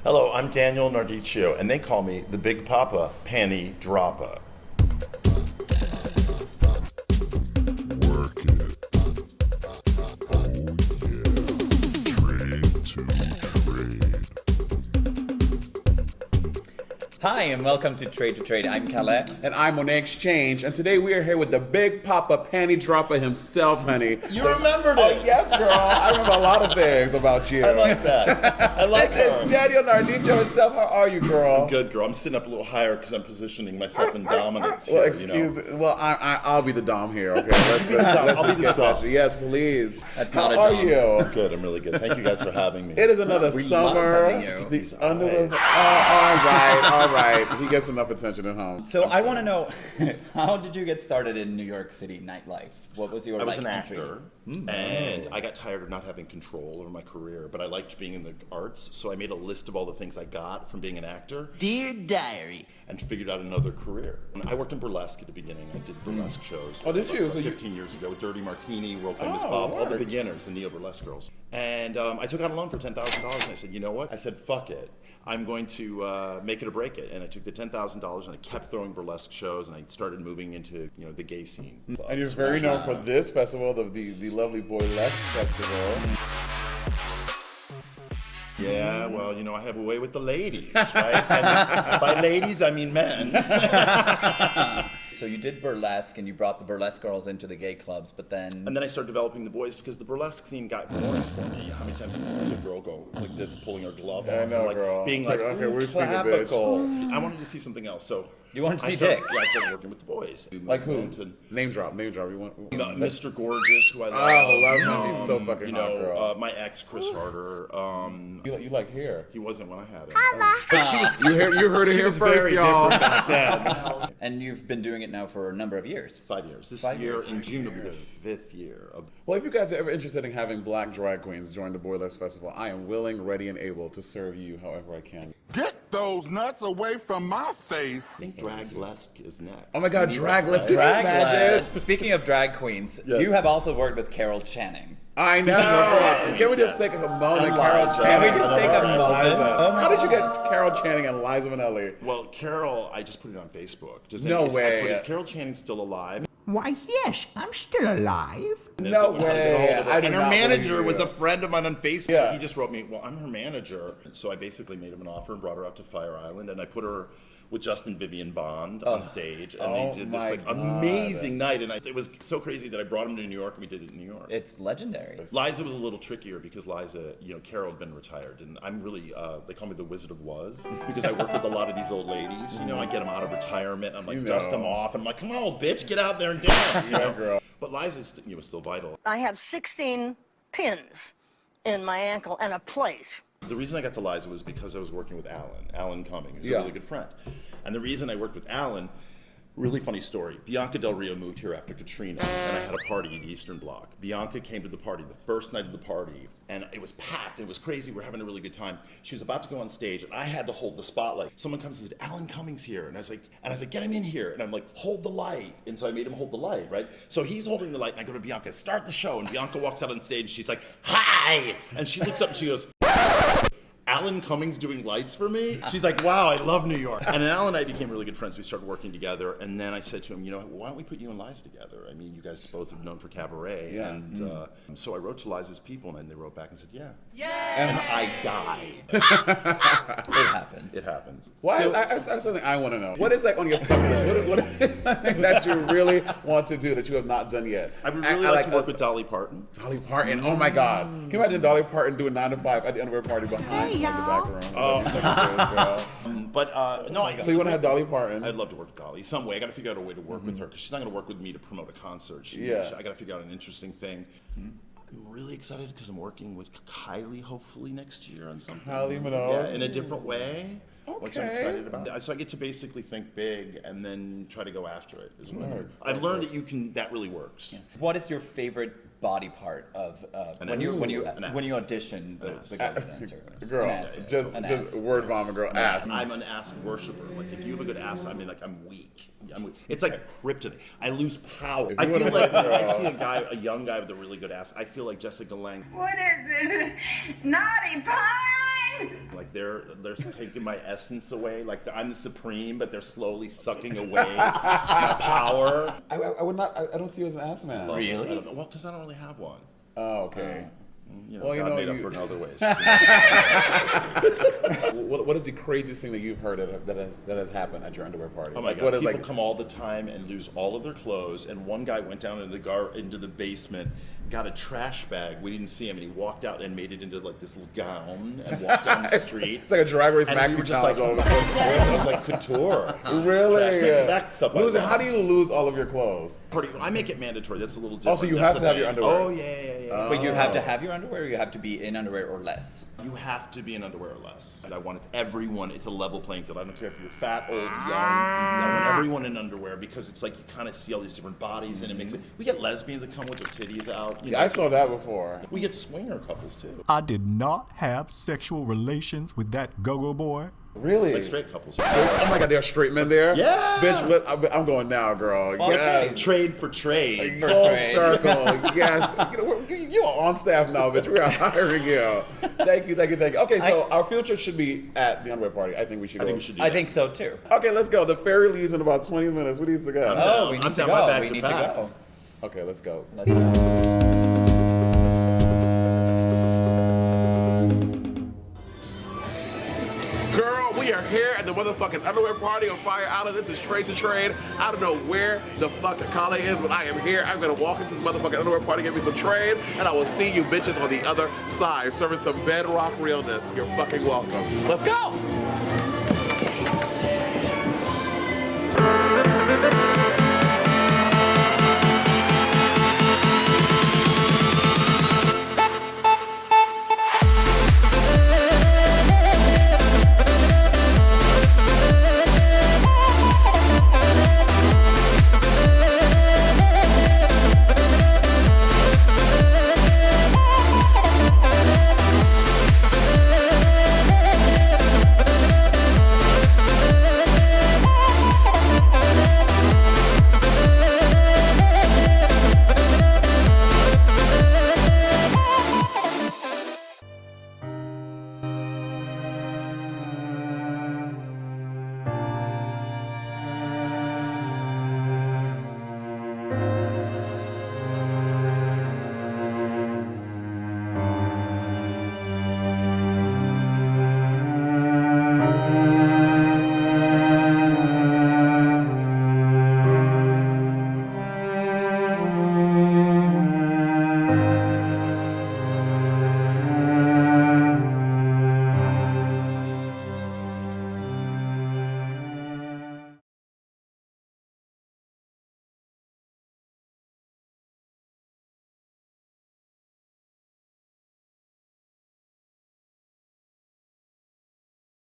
Hello, I'm Daniel Nardicio, and they call me the Big Papa Panty Dropper. Work it. Oh yeah. Trade2Trade. Hi, and welcome to Trade2Trade. I'm Kalle. And I'm Monet Xchange, and today we are here with the Big Papa Panty Dropper himself, honey. You remembered Oh, it! yes, girl. I remember a lot of things about you. I like that. I like It's that. Daniel Nardicio himself. How are you, girl? Good, girl. I'm sitting up a little higher because I'm positioning myself in dominance Well, here, excuse you know. Well, I'll be the dom here, okay? Let's I'll just be the get sub. that. Yes, please. That's How not a are dom. you? Good, I'm really good. Thank you guys for having me. It is another We love summer. having you. These Underwear. eyes. All right. He gets enough attention at home. So I want to know, how did you get started in New York City nightlife? What was your I was an entry? actor, and I got tired of not having control over my career, but I liked being in the arts, so I made a list of all the things I got from being an actor. Dear Diary. And figured out another career. I worked in Burlesque at the beginning. I did Burlesque shows. Oh, did you? About So you- 15 years ago with Dirty Martini, World Famous Oh, Bob, all the word. beginners, the Neo Burlesque girls. And I took out a loan for $10,000 and I said, you know what? I said, fuck it. I'm going to make it or break it. And I took the $10,000 and I kept throwing burlesque shows and I started moving into the gay scene. And you're very known for this festival, the lovely Burlesque Festival. Yeah, well, I have a way with the ladies, right? And by ladies, I mean men. So you did burlesque, and you brought the burlesque girls into the gay clubs, but then... And then I started developing the boys because the burlesque scene got boring for me. How many times did you see a girl go like this, pulling her glove off? I know, and, girl. Being It's like, like, okay, ooh, we're seeing a bitch. clavicle. I wanted to see something else, so... You wanted to I see started, dick? Yeah, I started working with the boys. Like who? And, Name drop. You want? Mr. Gorgeous, who I love. Oh, love him. He's so fucking hot, girl. My ex, Chris Harder. You like hair? He wasn't when I had him. But she was. You heard it She here was first, very y'all. different back then. And you've been doing it now for a number of years. 5 years. This 5 year, years. in June, will be the 5th year of... Well, if you guys are ever interested in having black drag queens join the Burlesque Festival, I am willing, ready, and able to serve you however I can. Get those nuts away from my face. I think Drag-lesque is next. Oh my God, drag! Let's do Drag imagine. Speaking of drag queens, Yes. you have also worked with Carol Channing. I know. Can we just take a moment, And Carol Liza. Channing? Can we just take a and moment? Liza. Oh my How did you get Carol Channing and Liza Minnelli? Well, Carol, I just put it on Facebook. Just No way. Is Carol Channing still alive? Why, yes, I'm still alive. No way. I do And her not manager believe was you. a friend of mine on Facebook. Yeah. So he just wrote me, well, I'm her manager. And so I basically made him an offer and brought her out to Fire Island. And I put her with Justin Vivian Bond on stage. And they did this my God. amazing night. And it was so crazy that I brought him to New York and we did it in New York. It's legendary. Liza was a little trickier because Liza, Carol had been retired, and I'm really, they call me the Wizard of Was because I work with a lot of these old ladies. I get them out of retirement, I'm like, dust them off, and I'm like, come on, bitch, get out there and dance. girl. But Liza's, still vital. I have 16 pins in my ankle and a plate. The reason I got to Liza was because I was working with Alan Cumming, who's Yeah. a really good friend. And the reason I worked with Alan, really funny story. Bianca Del Rio moved here after Katrina, and I had a party in the Eastern Bloc. Bianca came to the party the first night of the party, and it was packed. It was crazy. We're having a really good time. She was about to go on stage, and I had to hold the spotlight. Someone comes and said, "Alan Cumming's here," and I was like, "Get him in here." And I'm like, "Hold the light." And so I made him hold the light, right? So he's holding the light, and I go to Bianca, "Start the show." And Bianca walks out on stage. She's like, "Hi," and she looks up and she goes, "Alan Cumming's doing lights for me?" She's like, "Wow, I love New York." And then Alan and I became really good friends. We started working together. And then I said to him, why don't we put you and Liza together? I mean, you guys both are known for cabaret. Yeah. And so I wrote to Liza's people, and they wrote back and said, yeah. And I died. It happens. It happens. Why? That's something I want to know. What is like on your bucket list? What is something that you really want to do that you have not done yet? I would really like to work with Dolly Parton. Dolly Parton. Oh my God! Can you imagine Dolly Parton doing 9 to 5 at the underwear party behind the back room? No, So you want to have Dolly Parton? I'd love to work with Dolly some way. I got to figure out a way to work with her because she's not going to work with me to promote a concert. I got to figure out an interesting thing. I'm really excited because I'm working with Kylie hopefully next year on something. Kylie Minogue. Yeah, in a different way. Which I'm Okay. excited about. So I get to basically think big and then try to go after it. I've learned that really works. What is your favorite body part of when you audition the girl dancer? Girl, An ass. just An just ass. word vomit, girl. Ass. I'm an ass worshiper. Like if you have a good ass, I'm weak. It's like kryptonite. I lose power. I feel like when I see a young guy with a really good ass, I feel like Jessica Lange. What is this? Naughty pie? Like they're taking my essence away. Like I'm the supreme, but they're slowly sucking away my power. I would not. I don't see you as an ass man. Really? I don't know. Well, because I don't really have one. Oh, okay. You know, Well, you God know, made up you- for it in other ways. What is the craziest thing that you've heard that has happened at your underwear party? Oh my Like, God! what is People like? come all the time and lose all of their clothes. And one guy went down into the basement, got a trash bag. We didn't see him, and he walked out and made it into like this little gown and walked down the street. It's like a drag race And we maxi were just challenge like, all of a sudden. it was like couture. Really? Trash bags and that stuff. Losing, how do you lose all of your clothes? I make it mandatory. That's a little different. Also, you That's have the to have your thing. underwear. Oh yeah. But you have to have your underwear, or you have to be in underwear or less. You have to be in underwear or less. And I want everyone. It's a level playing field. I don't care if you're fat, old, young. I want everyone in underwear because it's like you kind of see all these different bodies, and it makes it. We get lesbians that come with their titties out. Yeah, I saw that before. We get swinger couples too. I did not have sexual relations with that go-go boy. Really? Like straight couples. Oh my God, there are straight men there. Yeah. Bitch, I'm going now, girl. Yes. Trade for trade. Full circle. Yes. You are on staff now, bitch. We are hiring you. Thank you. Okay, so our field trip should be at the underwear party. I think we should go. I think we should do I that. think so too. Okay, let's go. The ferry leaves in about 20 minutes. We need to go. Oh, we I'm need to down. My go. bags We are need to packed. go. Okay, let's go. Let's go. Girl, we are here at the motherfucking underwear party on Fire Island. This is Trade2Trade. I don't know where the fuck Kalle is, but I am here. I'm gonna walk into the motherfucking underwear party, get me some trade, and I will see you bitches on the other side, serving some bedrock realness. You're fucking welcome. Let's go!